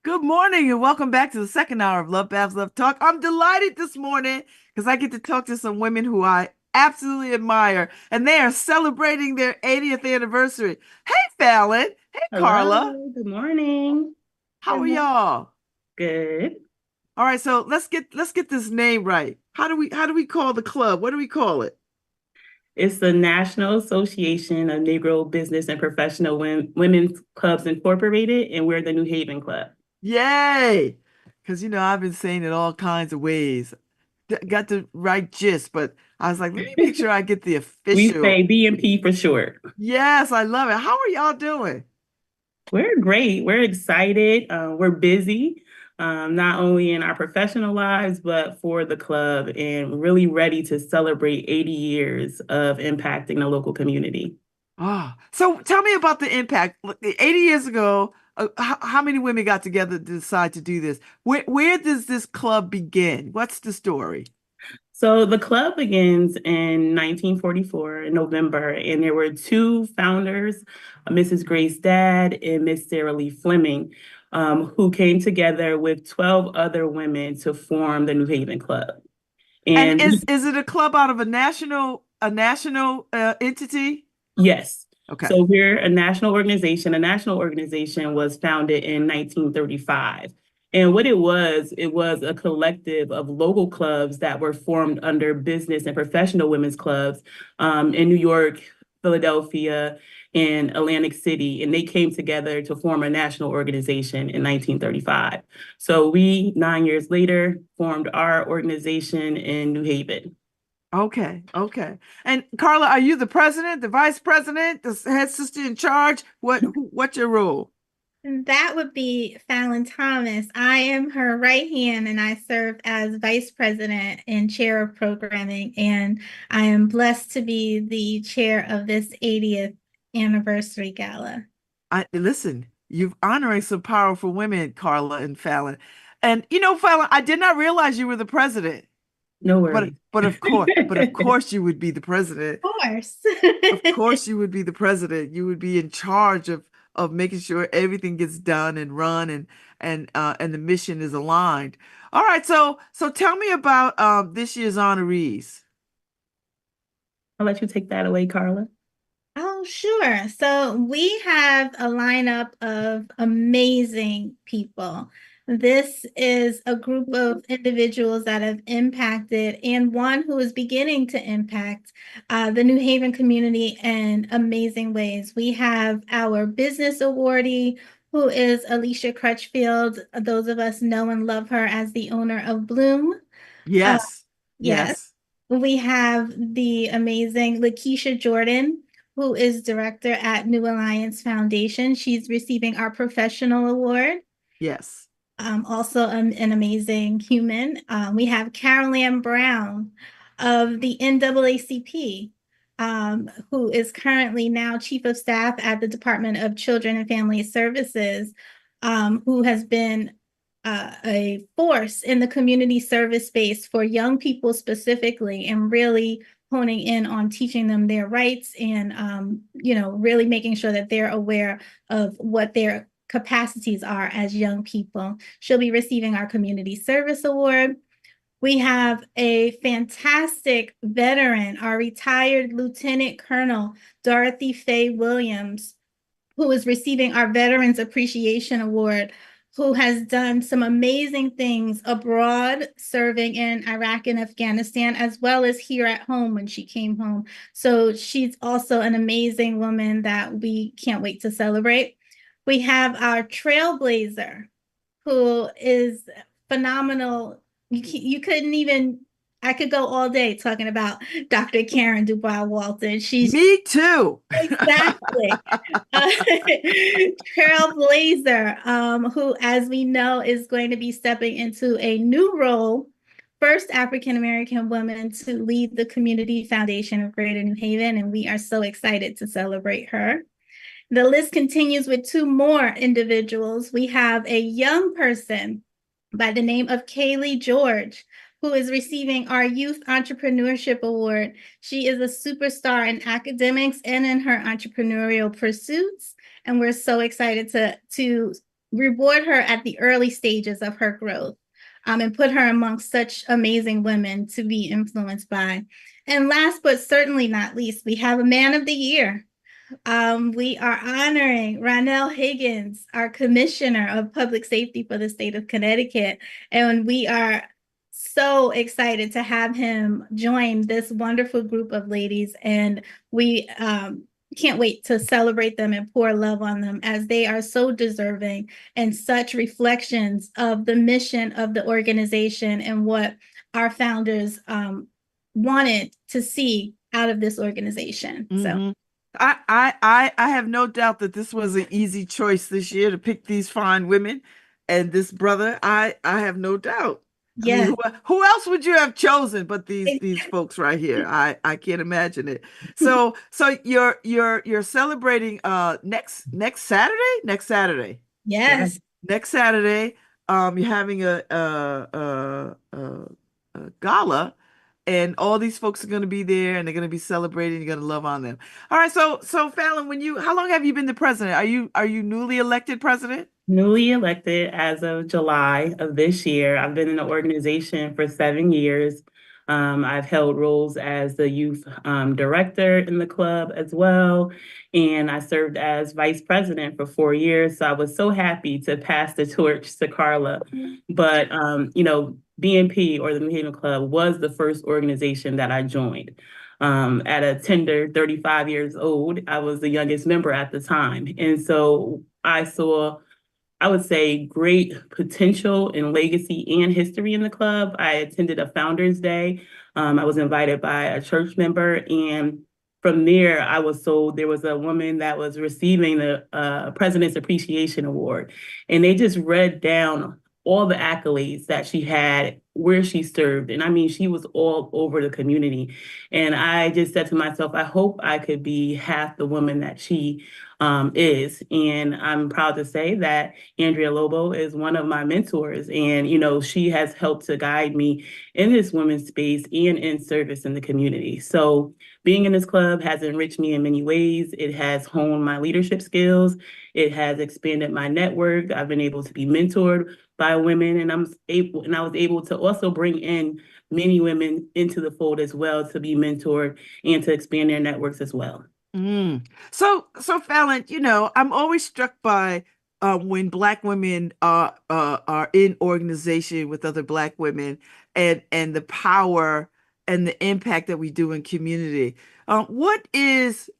Good morning and welcome back to the second hour of LoveBabz LoveTalk. I'm delighted this morning because I get to talk to some women who I absolutely admire, and they are celebrating their 80th anniversary. Hey, Fallon. Hey, Karla. Hello, good morning. How Good are morning. y'all? Good. All right, so let's get this name right. How do we call the club? What do we call it? It's the National Association of Negro Business and Professional Women's Clubs Incorporated, and we're the New Haven Club. Yay! Because I've been saying it all kinds of ways. Got the right gist, but I was like, let me make sure I get the We official. say B&P for short. Yes, I love it. How are y'all doing? We're great. We're excited. We're busy, not only in our professional lives, but for the club, and really ready to celebrate 80 years of impacting the local community. So tell me about the impact. Look, 80 years ago, how many women got together to decide to do this? Where does this club begin? What's the story? So the club begins in 1944 in November, and there were two founders, Mrs. Grace Dad and Miss Sarah Lee Fleming, who came together with 12 other women to form the New Haven Club. And And is it a club out of a national entity? yes, Okay. so we're a national organization. A national organization was founded in 1935. And what it was a collective of local clubs that were formed under business and professional women's clubs in New York, Philadelphia, and Atlantic City. And they came together to form a national organization in 1935. So we, 9 years later, formed our organization in New Haven. Okay. Okay. And Karla, are you the president, the vice president, the head sister in charge? What's your role? That would be Fallon Thomas. I am her right hand, and I serve as vice president and chair of programming. And I am blessed to be the chair of this 80th anniversary gala. I listen, you've honoring some powerful women, Karla and Fallon. And Fallon, I did not realize you were the president. No But worries. but of course you would be the president. Of course. Of course you would be the president. You would be in charge of making sure everything gets done and run and the mission is aligned. All right, so tell me about this year's honorees. I'll let you take that away, Karla. Oh, sure. So we have a lineup of amazing people. This is a group of individuals that have impacted and one who is beginning to impact the New Haven community in amazing ways. We have our business awardee, who is Alicia Crutchfield. Those of us know and love her as the owner of Bloom. Uh, Yes. yes. Yes. We have the amazing Lakeisha Jordan, who is director at New Alliance Foundation. She's receiving our professional award. Yes. Also an amazing human. We have Carol Ann Brown of the NAACP, who is currently now Chief of Staff at the Department of Children and Family Services, who has been a force in the community service space for young people specifically, and really honing in on teaching them their rights and really making sure that they're aware of what their capacities are as young people. She'll be receiving our Community Service Award. We have a fantastic veteran, our retired Lieutenant Colonel Dorothy Faye Williams, who is receiving our Veterans Appreciation Award, who has done some amazing things abroad, serving in Iraq and Afghanistan, as well as here at home when she came home. So she's also an amazing woman that we can't wait to celebrate. We have our trailblazer, who is phenomenal. You couldn't even I could go all day talking about Dr. Karen Dubois Walton. She's Me too. exactly trailblazer, who, as we know, is going to be stepping into a new role. First African American woman to lead the Community Foundation of Greater New Haven, and we are so excited to celebrate her. The list continues with two more individuals. We have a young person by the name of Kaylee George, who is receiving our Youth Entrepreneurship Award. She is a superstar in academics and in her entrepreneurial pursuits, and we're so excited to reward her at the early stages of her growth, and put her amongst such amazing women to be influenced by. And last but certainly not least, we have a Man of the Year. We are honoring Ronell Higgins, our Commissioner of Public Safety for the state of Connecticut, and we are so excited to have him join this wonderful group of ladies, and we can't wait to celebrate them and pour love on them, as they are so deserving and such reflections of the mission of the organization and what our founders wanted to see out of this organization. Mm-hmm. So I have no doubt that this was an easy choice this year to pick these fine women and this brother. I have no doubt. Yeah. I mean, who else would you have chosen but these folks right here? I can't imagine it. So you're celebrating next Saturday? Next Saturday. Yes. Next Saturday, you're having a gala, and all these folks are going to be there, and they're going to be celebrating. You're going to love on them. All right. So Fallon, how long have you been the president? Are you newly elected president? Newly elected as of July of this year. I've been in the organization for 7 years. I've held roles as the youth director in the club as well. And I served as vice president for 4 years. So I was so happy to pass the torch to Karla. But, BNP, or the New Haven Club, was the first organization that I joined. At a tender 35 years old, I was the youngest member at the time. And so I saw, I would say, great potential and legacy and history in the club. I attended a Founders Day. I was invited by a church member, and from there, I was told there was a woman that was receiving the President's Appreciation Award, and they just read down all the accolades that she had, where she served. And I mean, she was all over the community. And I just said to myself, I hope I could be half the woman that she is. And I'm proud to say that Andrea Lobo is one of my mentors. And, she has helped to guide me in this women's space and in service in the community. So being in this club has enriched me in many ways. It has honed my leadership skills. It has expanded my network. I've been able to be mentored by women, and I was able to also bring in many women into the fold as well, to be mentored and to expand their networks as well. So Fallon, I'm always struck by when Black women are in organization with other Black women, and the power and the impact that we do in community. What is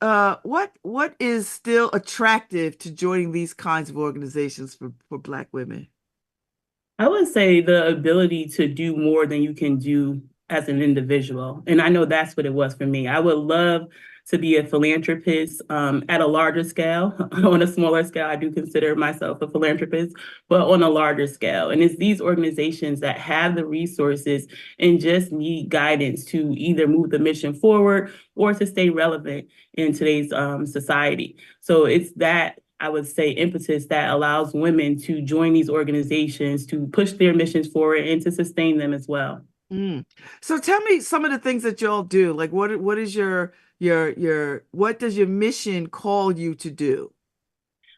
still attractive to joining these kinds of organizations for Black women? I would say the ability to do more than you can do as an individual. And I know that's what it was for me. I would love to be a philanthropist at a larger scale. On a smaller scale, I do consider myself a philanthropist, but on a larger scale. And it's these organizations that have the resources and just need guidance to either move the mission forward or to stay relevant in today's society. So it's that, I would say, impetus that allows women to join these organizations, to push their missions forward and to sustain them as well. So tell me some of the things that y'all do. Like, what is what does your mission call you to do?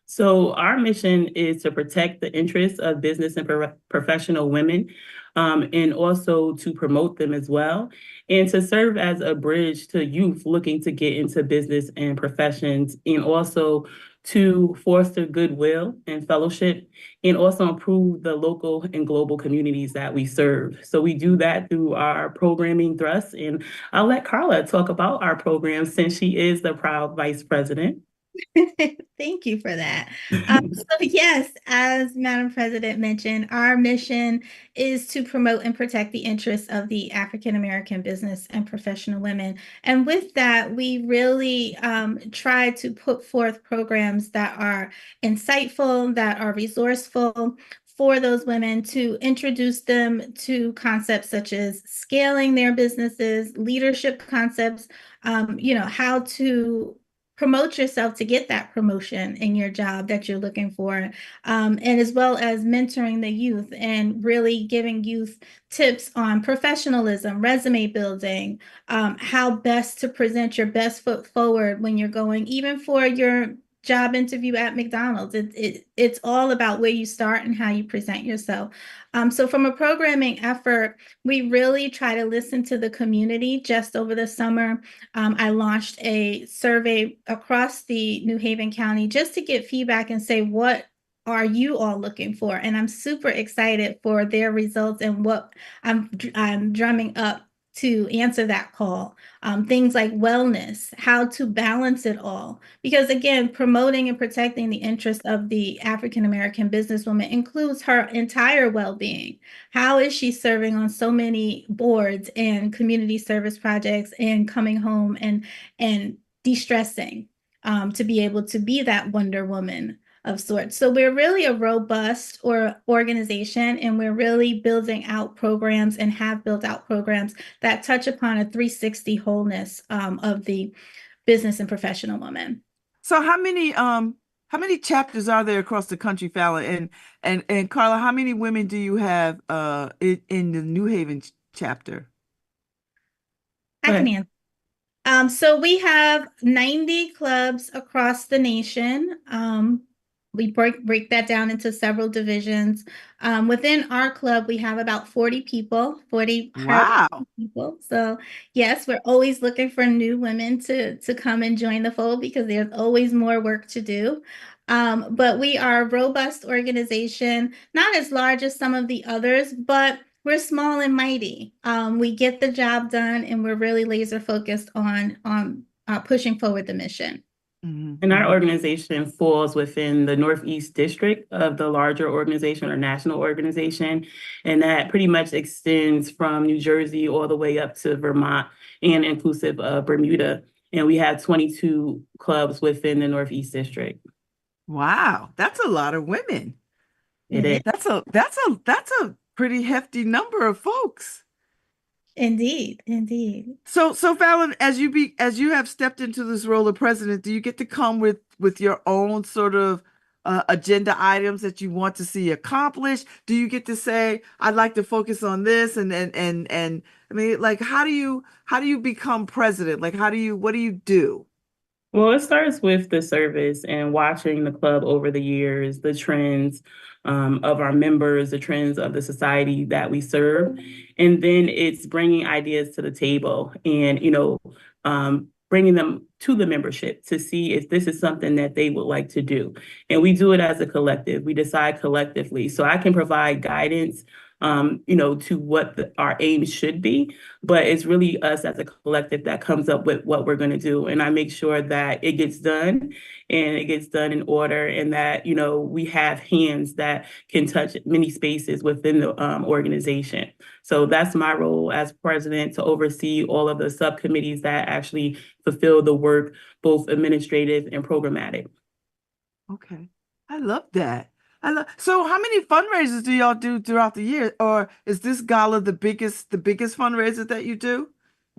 So our mission is to protect the interests of business and professional women, and also to promote them as well, and to serve as a bridge to youth looking to get into business and professions, and also to foster goodwill and fellowship, and also improve the local and global communities that we serve. So we do that through our programming thrusts, and I'll let Karla talk about our program since she is the proud vice president. Thank you for that. So yes, as Madam President mentioned, our mission is to promote and protect the interests of the African American business and professional women. And with that, we really try to put forth programs that are insightful, that are resourceful for those women, to introduce them to concepts such as scaling their businesses, leadership concepts, how to promote yourself to get that promotion in your job that you're looking for, and as well as mentoring the youth and really giving youth tips on professionalism, resume building, how best to present your best foot forward when you're going, even for your job interview at McDonald's. It's all about where you start and how you present yourself. So from a programming effort, we really try to listen to the community. Just over the summer, I launched a survey across the New Haven County just to get feedback and say, what are you all looking for? And I'm super excited for their results and what I'm drumming up to answer that call. Things like wellness, how to balance it all. Because again, promoting and protecting the interests of the African American businesswoman includes her entire well-being. How is she serving on so many boards and community service projects and coming home and de-stressing, to be able to be that Wonder Woman of sorts. So we're really a robust organization, and we're really building out programs and have built out programs that touch upon a 360 wholeness of the business and professional woman. So how many chapters are there across the country, Fallon? And Karla, how many women do you have in the New Haven chapter? I can answer. So we have 90 clubs across the nation. We break that down into several divisions. Within our club, we have about 40 people, 40 Wow. people. So yes, we're always looking for new women to come and join the fold because there's always more work to do. But we are a robust organization, not as large as some of the others, but we're small and mighty. We get the job done, and we're really laser focused on pushing forward the mission. And our organization falls within the Northeast District of the larger organization or national organization. And that pretty much extends from New Jersey all the way up to Vermont and inclusive of Bermuda. And we have 22 clubs within the Northeast District. Wow, that's a lot of women. It is. That's a pretty hefty number of folks. Indeed, indeed. So Fallon, as you have stepped into this role of president, do you get to come with your own sort of agenda items that you want to see accomplished? Do you get to say, I'd like to focus on this and I mean, like, how do you become president? Like, what do you do? Well, it starts with the service and watching the club over the years, the trends of our members, the trends of the society that we serve. And then it's bringing ideas to the table and, bringing them to the membership to see if this is something that they would like to do. And we do it as a collective. We decide collectively. So I can provide guidance to what our aim should be, but it's really us as a collective that comes up with what we're going to do. And I make sure that it gets done and it gets done in order, and that, we have hands that can touch many spaces within the organization. So that's my role as president, to oversee all of the subcommittees that actually fulfill the work, both administrative and programmatic. Okay. I love that. So how many fundraisers do y'all do throughout the year? Or is this gala the biggest fundraiser that you do?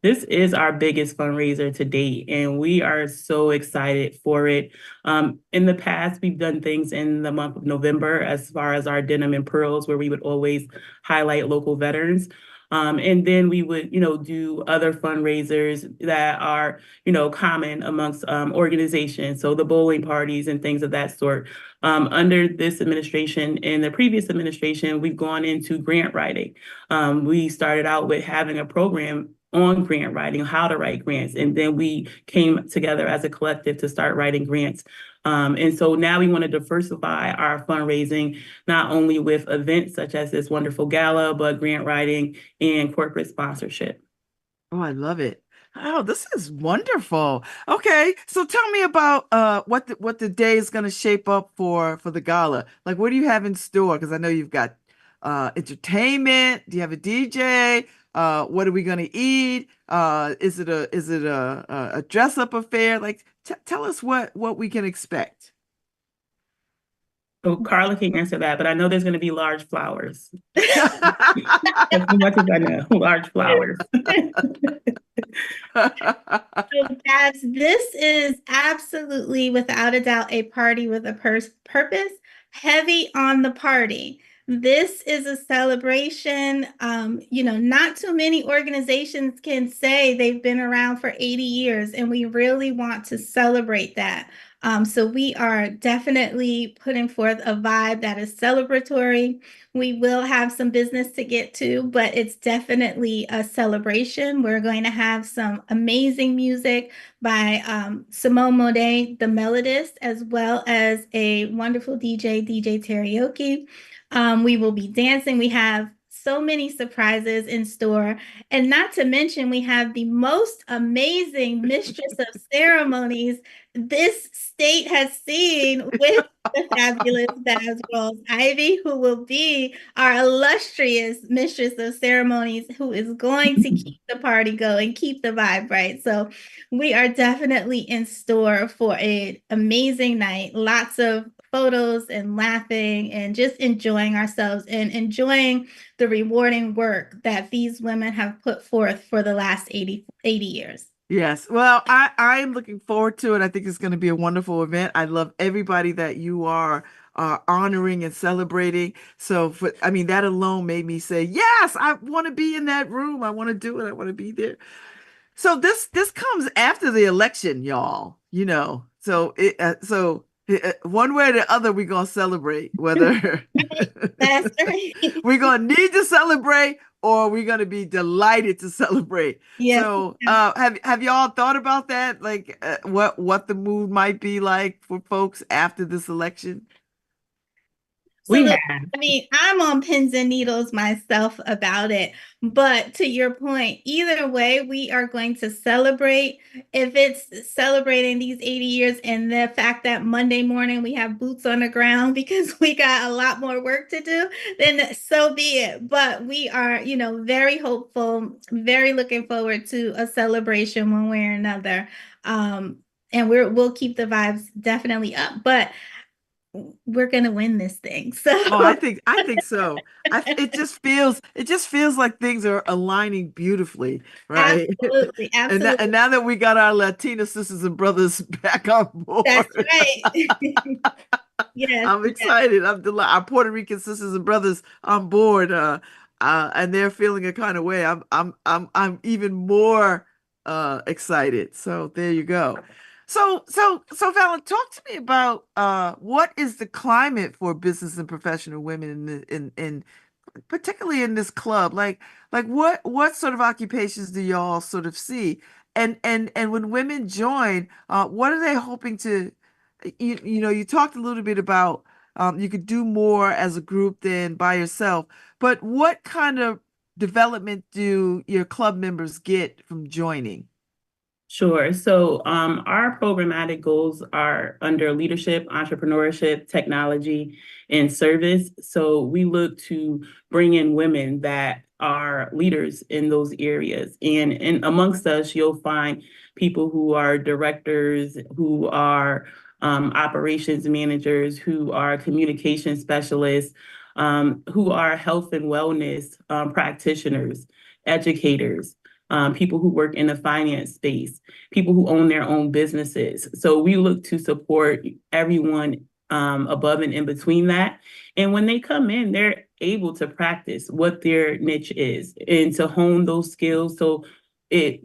This is our biggest fundraiser to date, and we are so excited for it. In the past, we've done things in the month of November as far as our Denim and Pearls, where we would always highlight local veterans. And then we would, do other fundraisers that are, common amongst organizations. So the bowling parties and things of that sort. Under this administration and the previous administration, we've gone into grant writing. We started out with having a program on grant writing, how to write grants. And then we came together as a collective to start writing grants. And so now we want to diversify our fundraising, not only with events such as this wonderful gala, but grant writing and corporate sponsorship. Oh, I love it. Oh, this is wonderful. Okay, so tell me about what the day is going to shape up for the gala. Like, what do you have in store? Because I know you've got entertainment. Do you have a DJ? What are we going to eat? Is it a dress up affair? Like, t tell us what we can expect. So Karla can answer that, but I know there's going to be large flowers. As much as I know, large flowers. So, Babz, this is absolutely, without a doubt, a party with a purpose, heavy on the party. This is a celebration. Not too many organizations can say they've been around for 80 years, and we really want to celebrate that. So we are definitely putting forth a vibe that is celebratory. We will have some business to get to, but it's definitely a celebration. We're going to have some amazing music by Simone Monet, the melodist, as well as a wonderful DJ Teriyaki. We will be dancing. We have so many surprises in store. And not to mention, we have the most amazing mistress of ceremonies this state has seen with the fabulous Babz Rawls-Ivy, who will be our illustrious mistress of ceremonies, who is going to keep the party going, keep the vibe right. So we are definitely in store for an amazing night. Lots of photos and laughing and just enjoying ourselves and enjoying the rewarding work that these women have put forth for the last 80 years. Yes. Well, I'm looking forward to it. I think it's going to be a wonderful event. I love everybody that you are honoring and celebrating. So, I mean, that alone made me say, yes, I want to be in that room. I want to do it. I want to be there. So this comes after the election, y'all. One way or the other, we're gonna celebrate. Whether That's right. we're gonna need to celebrate or we're gonna be delighted to celebrate. Yes. So, have y'all thought about that? Like, what the mood might be like for folks after this election? We Look, have. I mean, I'm on pins and needles myself about it. But to your point, either way, we are going to celebrate. If it's celebrating these 80 years and the fact that Monday morning we have boots on the ground because we got a lot more work to do, then so be it. But we are, very hopeful, very looking forward to a celebration one way or another. And we'll keep the vibes definitely up. But we're gonna win this thing. So I think so. It just feels like things are aligning beautifully, right? Absolutely, absolutely. And now that we got our Latina sisters and brothers back on board, that's right. Yes, I'm excited. I'm delighted. Our Puerto Rican sisters and brothers on board, and they're feeling a kind of way. I'm even more excited. So there you go. So Fallon, talk to me about what is the climate for business and professional women in particularly in this club? Like what sort of occupations do y'all sort of see? And when women join, what are they hoping to you talked a little bit about you could do more as a group than by yourself, but what kind of development do your club members get from joining? Sure. So our programmatic goals are under leadership, entrepreneurship, technology, and service. So we look to bring in women that are leaders in those areas. And amongst us, you'll find people who are directors, who are operations managers, who are communication specialists, who are health and wellness practitioners, educators. People who work in the finance space, people who own their own businesses. So we look to support everyone above and in between that. And when they come in, they're able to practice what their niche is and to hone those skills. So it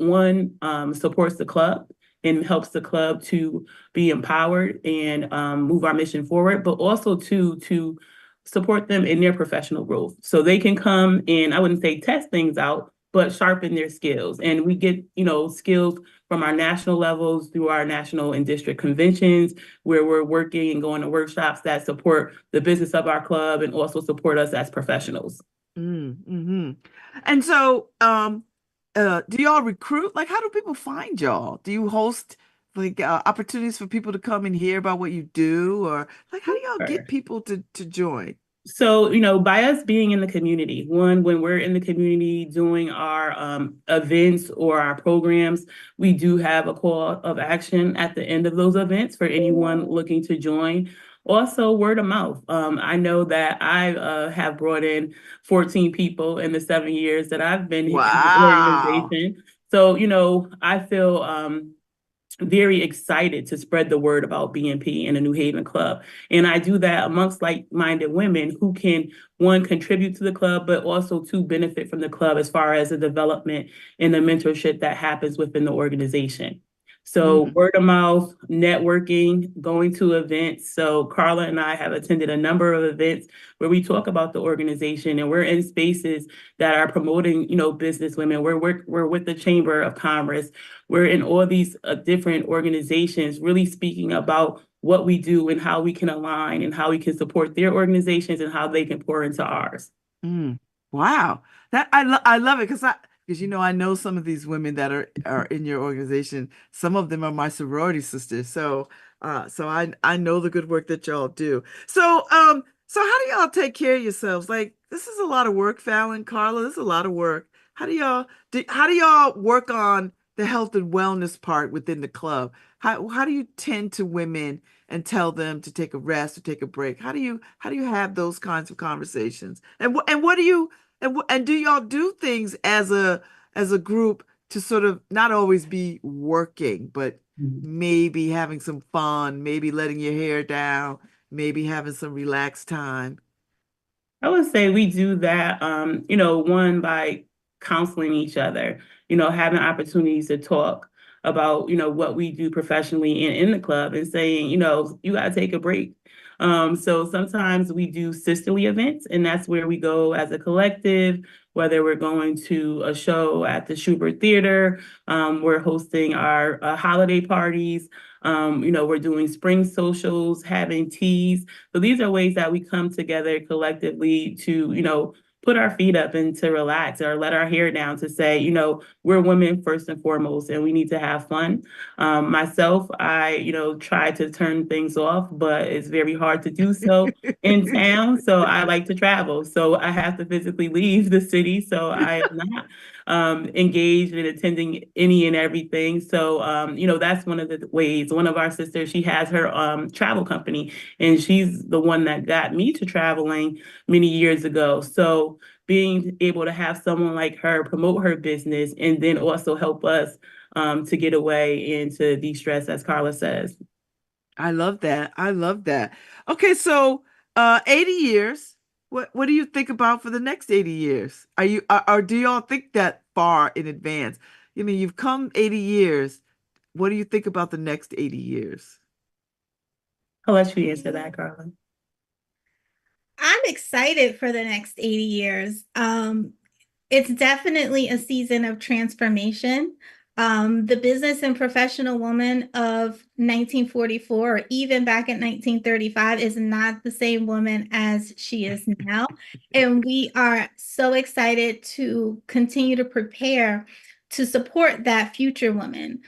supports the club and helps the club to be empowered and move our mission forward, but also to support them in their professional growth. So they can come and, I wouldn't say test things out, but sharpen their skills. And we get, skills from our national levels through our national and district conventions, where we're working and going to workshops that support the business of our club and also support us as professionals. Mm-hmm. And so, do y'all recruit? Like, how do people find y'all? Do you host like opportunities for people to come and hear about what you do, or like how do y'all get Sure. people to join? So, by us being in the community, one, when we're in the community doing our events or our programs, we do have a call of action at the end of those events for anyone looking to join. Also, word of mouth. I know that I have brought in 14 people in the 7 years that I've been in the Wow. organization. So, I feel very excited to spread the word about BNP in a New Haven club. And I do that amongst like-minded women who can, one, contribute to the club, but also two, benefit from the club as far as the development and the mentorship that happens within the organization. So Mm. word of mouth, networking, going to events. So Karla and I have attended a number of events where we talk about the organization, and we're in spaces that are promoting, business women. We're with the Chamber of Commerce. We're in all these different organizations, really speaking about what we do and how we can align and how we can support their organizations and how they can pour into ours. Mm. Wow. That I love it because I know some of these women that are in your organization. Some of them are my sorority sisters. So I know the good work that y'all do. So how do y'all take care of yourselves? Like this is a lot of work, Fallon, Karla. This is a lot of work. How do y'all work on the health and wellness part within the club? How do you tend to women and tell them to take a rest or take a break? How do you have those kinds of conversations? And what do you and do y'all do things as a group to sort of not always be working, but maybe having some fun, maybe letting your hair down, maybe having some relaxed time? I would say we do that, one by counseling each other, having opportunities to talk about, what we do professionally and in the club and saying, you got to take a break. So sometimes we do sisterly events, and that's where we go as a collective, whether we're going to a show at the Schubert Theater, we're hosting our holiday parties, we're doing spring socials, having teas. So these are ways that we come together collectively to, put our feet up and to relax or let our hair down to say, we're women first and foremost, and we need to have fun. Myself, I, try to turn things off, but it's very hard to do so in town. So I like to travel. So I have to physically leave the city. So I am not engaged in attending any and everything. So, that's one of the ways. One of our sisters, she has her travel company, and she's the one that got me to traveling many years ago. So being able to have someone like her promote her business and then also help us to get away and to de-stress, as Karla says. I love that. I love that. Okay, so 80 years. What do you think about for the next 80 years? Or do y'all think that far in advance? I mean, you've come 80 years. What do you think about the next 80 years? I'll let you answer that, Karla. I'm excited for the next 80 years. It's definitely a season of transformation. The business and professional woman of 1944, or even back in 1935, is not the same woman as she is now. And we are so excited to continue to prepare to support that future woman.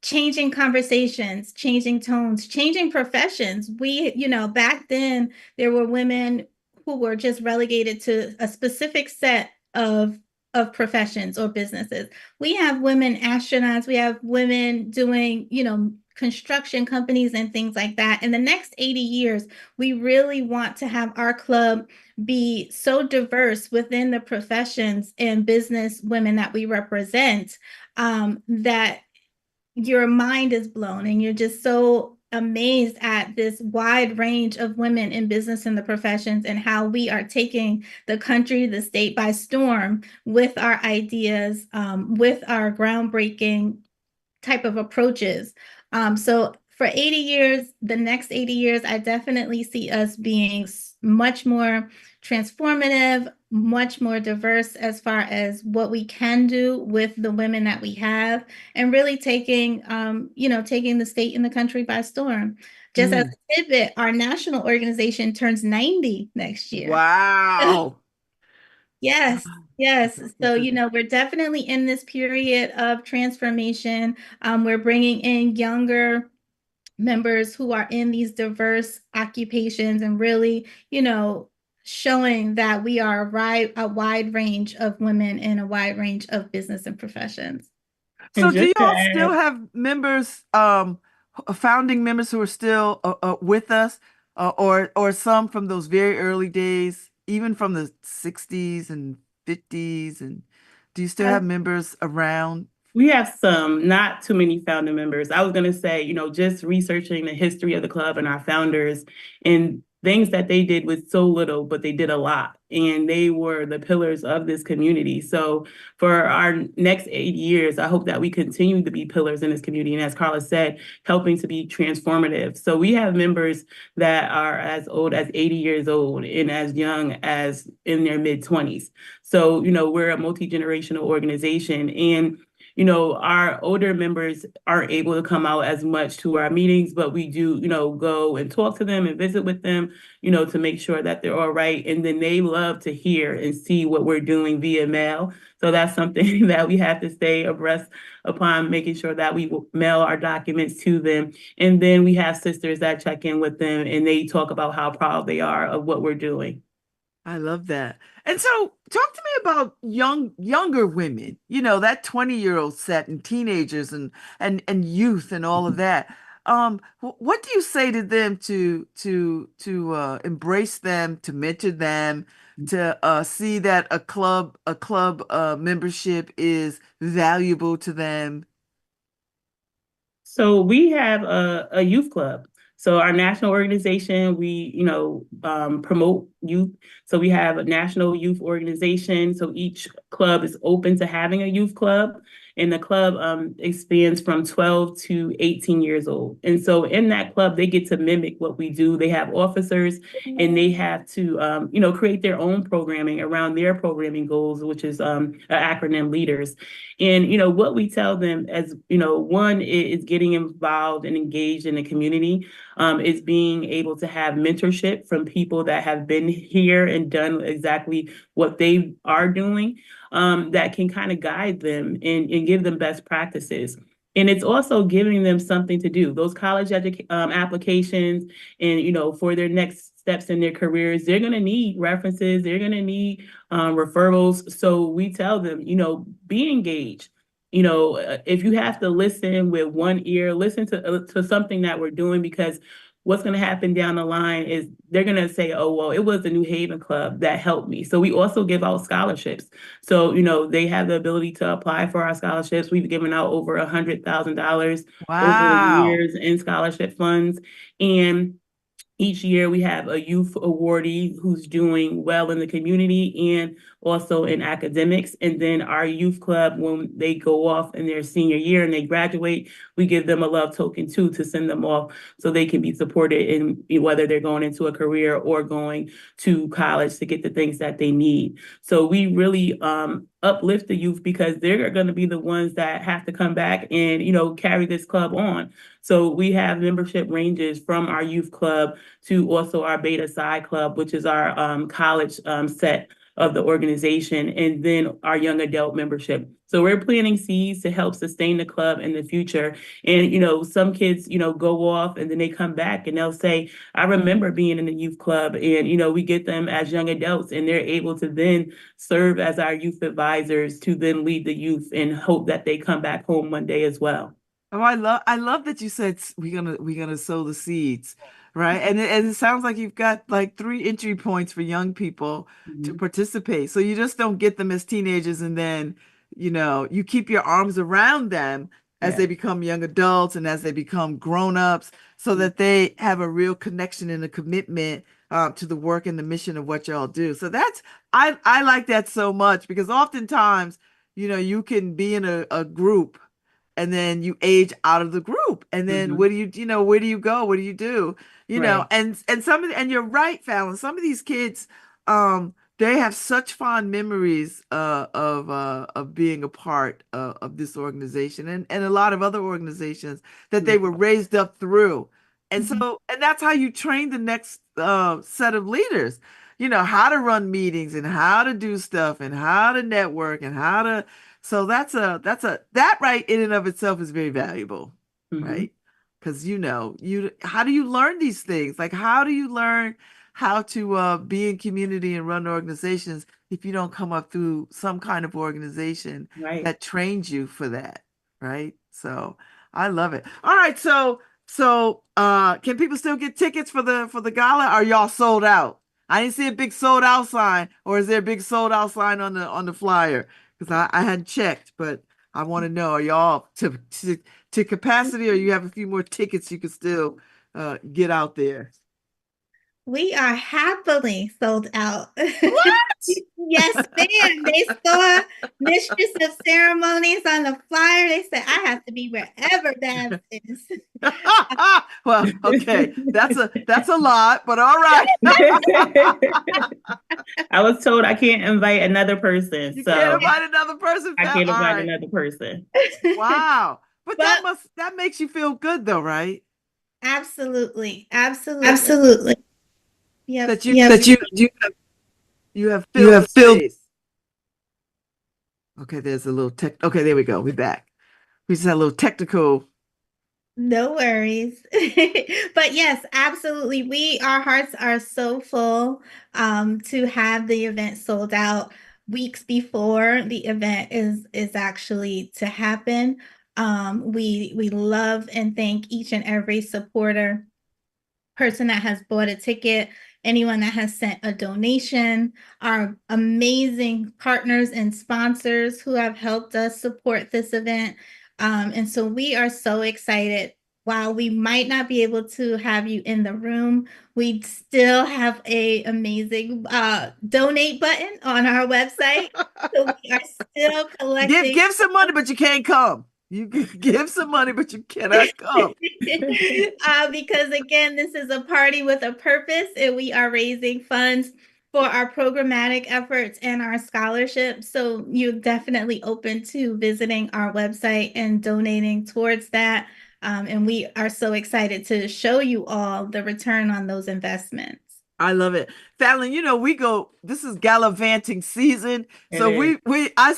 Changing conversations, changing tones, changing professions. Back then there were women who were just relegated to a specific set of professions or businesses. We have women astronauts, we have women doing, construction companies and things like that. In the next 80 years, we really want to have our club be so diverse within the professions and business women that we represent, that your mind is blown and you're just so amazed at this wide range of women in business and the professions and how we are taking the country, the state by storm with our ideas, with our groundbreaking type of approaches. So for 80 years, the next 80 years, I definitely see us being much more transformative, much more diverse as far as what we can do with the women that we have, and really taking the state and the country by storm. Just as Mm. a tidbit, our national organization turns 90 next year. Wow. Yes, yes. So, we're definitely in this period of transformation. We're bringing in younger members who are in these diverse occupations and really, showing that we are a wide range of women in a wide range of business and professions. So And do you just to all still add, have members, founding members who are still with us, or some from those very early days, even from the 60s and 50s, and do you still have members around? we have some, not too many founder members. I was going to say, just researching the history of the club and our founders and things that they did with so little, but they did a lot. And they were the pillars of this community. So for our next 8 years, I hope that we continue to be pillars in this community. And as Karla said, helping to be transformative. So we have members that are as old as 80 years old and as young as in their mid 20s. So, we're a multi-generational organization. And our older members aren't able to come out as much to our meetings, but we do, go and talk to them and visit with them, to make sure that they're all right. And then they love to hear and see what we're doing via mail. So that's something that we have to stay abreast upon, making sure that we mail our documents to them. And then we have sisters that check in with them and they talk about how proud they are of what we're doing. I love that. And so talk to me about younger women, that 20-year-old set and teenagers and youth and all of that. What do you say to them to embrace them, to mentor them, to see that a club membership is valuable to them? So we have a youth club. So our national organization, we, promote youth. So we have a national youth organization. So each club is open to having a youth club. And the club expands from 12 to 18 years old. And so in that club, they get to mimic what we do. They have officers and they have to, create their own programming around their programming goals, which is an acronym LEADERS. And, what we tell them as, one is getting involved and engaged in the community, is being able to have mentorship from people that have been here and done exactly what they are doing, that can kind of guide them and give them best practices. And it's also giving them something to do. Those college applications and, for their next steps in their careers, they're going to need references. They're going to need referrals. So we tell them, be engaged. If you have to listen with one ear, listen to something that we're doing, because what's going to happen down the line is they're going to say, oh, well, it was the New Haven Club that helped me. So we also give out scholarships. So, they have the ability to apply for our scholarships. We've given out over $100,000 over the Wow. years in scholarship funds. And each year we have a youth awardee who's doing well in the community and also in academics. And then our youth club, when they go off in their senior year and they graduate, we give them a love token too, to send them off so they can be supported in whether they're going into a career or going to college to get the things that they need. So we really uplift the youth, because they're going to be the ones that have to come back and, carry this club on. So we have membership ranges from our youth club to also our Beta Psi Club, which is our college set of the organization, and then our young adult membership. So we're planting seeds to help sustain the club in the future. And, some kids, go off and then they come back and they'll say, I remember being in the youth club. And, we get them as young adults and they're able to then serve as our youth advisors to then lead the youth and hope that they come back home one day as well. Oh, I love that you said we're gonna sow the seeds, right? And it sounds like you've got like three entry points for young people to Mhm. participate. So you just don't get them as teenagers and then, you keep your arms around them as Yeah. they become young adults and as they become grown-ups so that they have a real connection and a commitment to the work and the mission of what y'all do. So I like that so much because oftentimes, you can be in a group and then you age out of the group and then Mhm. where do you go, what do you do, Right. and you're right, Fallon, some of these kids, they have such fond memories of being a part of this organization and a lot of other organizations that they were raised up through, and Mhm. so and that's how you train the next set of leaders. how to run meetings and how to do stuff and how to network and how to, so that right in and of itself is very valuable, right? Because how do you learn these things? Like, how do you learn how to be in community and run organizations if you don't come up through some kind of organization Right. that trains you for that, right? So I love it. All right, so can people still get tickets for the gala? Are y'all sold out? I didn't see a big sold out sign, or is there a big sold out sign on the flyer? Because I hadn't checked, but I want to know, are y'all to capacity, or you have a few more tickets you can still get out there? We are happily sold out. What? Yes, ma'am. They saw Mistress of Ceremonies on the flyer. They said, I have to be wherever Babz is. Well, okay. That's a lot, but all right. I was told I can't invite another person. You so can't invite another person. I can't All invite right. another person. Wow. But that makes you feel good though, right? Absolutely. Absolutely. Yep. That you have filled the space. Okay, there's a little okay, there we go. We're back. We just had a little technical. No worries. But yes, absolutely. Our hearts are so full to have the event sold out weeks before the event is actually to happen. We love and thank each and every supporter, person that has bought a ticket, anyone that has sent a donation, our amazing partners and sponsors who have helped us support this event. And so we are so excited. While we might not be able to have you in the room, we still have a amazing donate button on our website. So we are still collecting. Give some money, but you can't come. You can give some money, but you cannot come. Because again, this is a party with a purpose, and we are raising funds for our programmatic efforts and our scholarship. So you're definitely open to visiting our website and donating towards that. And we are so excited to show you all the return on those investments. I love it. Fallon, this is gallivanting season. So I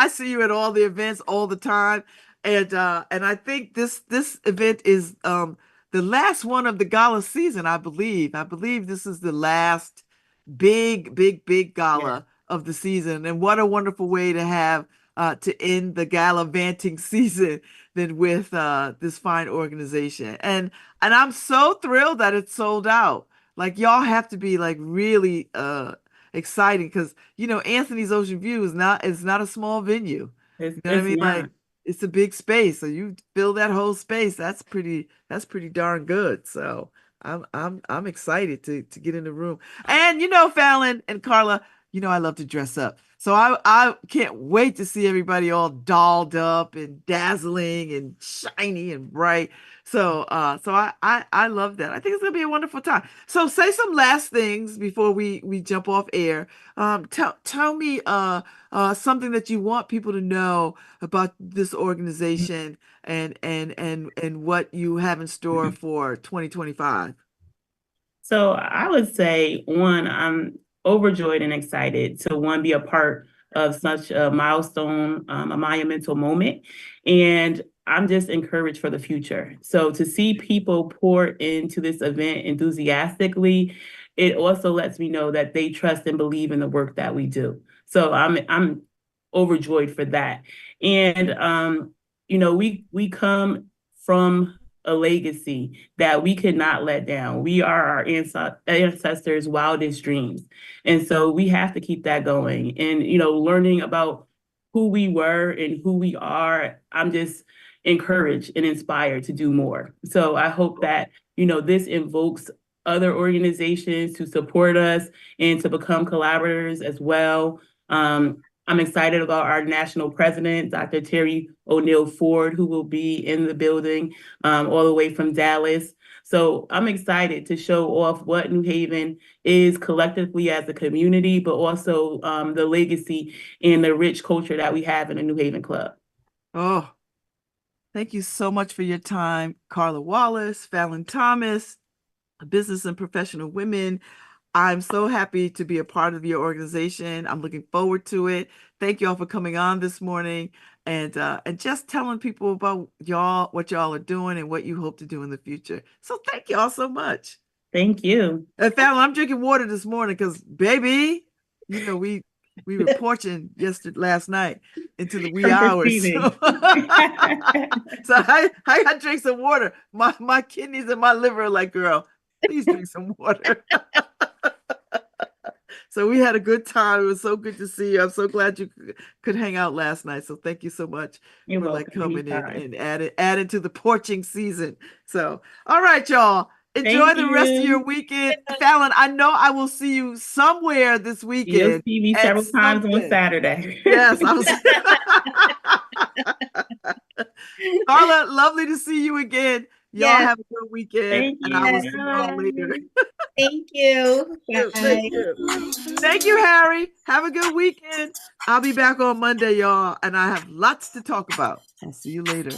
see you at all the events all the time. And I think this event is the last one of the gala season, I believe. I believe this is the last big gala of the season. And what a wonderful way to have to end the gallivanting season than with this fine organization. And I'm so thrilled that it's sold out. Like, y'all have to be like really exciting because Anthony's Ocean View is not a small venue. You know what I mean? Like, it's a big space, so you fill that whole space. That's pretty darn good. So I'm excited to get in the room. And Fallon and Karla, I love to dress up. So I can't wait to see everybody all dolled up and dazzling and shiny and bright. So I love that. I think it's gonna be a wonderful time. So say some last things before we jump off air. Tell me something that you want people to know about this organization and what you have in store for 2025. So I would say, one, I'm overjoyed and excited to be a part of such a milestone, a monumental moment. And I'm just encouraged for the future. So to see people pour into this event enthusiastically, it also lets me know that they trust and believe in the work that we do. So I'm overjoyed for that. And we come from a legacy that we could not let down. We are our ancestors' wildest dreams. And so we have to keep that going. And, learning about who we were and who we are, I'm just encouraged and inspired to do more. So I hope that, this invokes other organizations to support us and to become collaborators as well. I'm excited about our national president, Dr. Terry O'Neill Ford, who will be in the building all the way from Dallas. So I'm excited to show off what New Haven is collectively as a community, but also the legacy and the rich culture that we have in the New Haven Club. Oh, thank you so much for your time, Karla Wallace, Fallon Thomas, business and professional women. I'm so happy to be a part of your organization. I'm looking forward to it. Thank you all for coming on this morning and just telling people about y'all, what y'all are doing and what you hope to do in the future. So thank you all so much. Thank you. And Fallon, I'm drinking water this morning because, baby, we were porching last night into the wee hours. So, I got to drink some water. My kidneys and my liver are like, girl, please drink some water. So we had a good time. It was so good to see you. I'm so glad you could hang out last night. So thank you so much You're for welcome. coming Anytime. in and adding to the porching season. So, all right, y'all. Enjoy the rest of your weekend. Fallon, I know I will see you somewhere this weekend. You'll see me several times on Saturday. Yes. Karla, lovely to see you again. Y'all have a good weekend. Thank you. I will see you all later. Thank you. Thank you. Thank you, Harry. Have a good weekend. I'll be back on Monday, y'all, and I have lots to talk about. I'll see you later.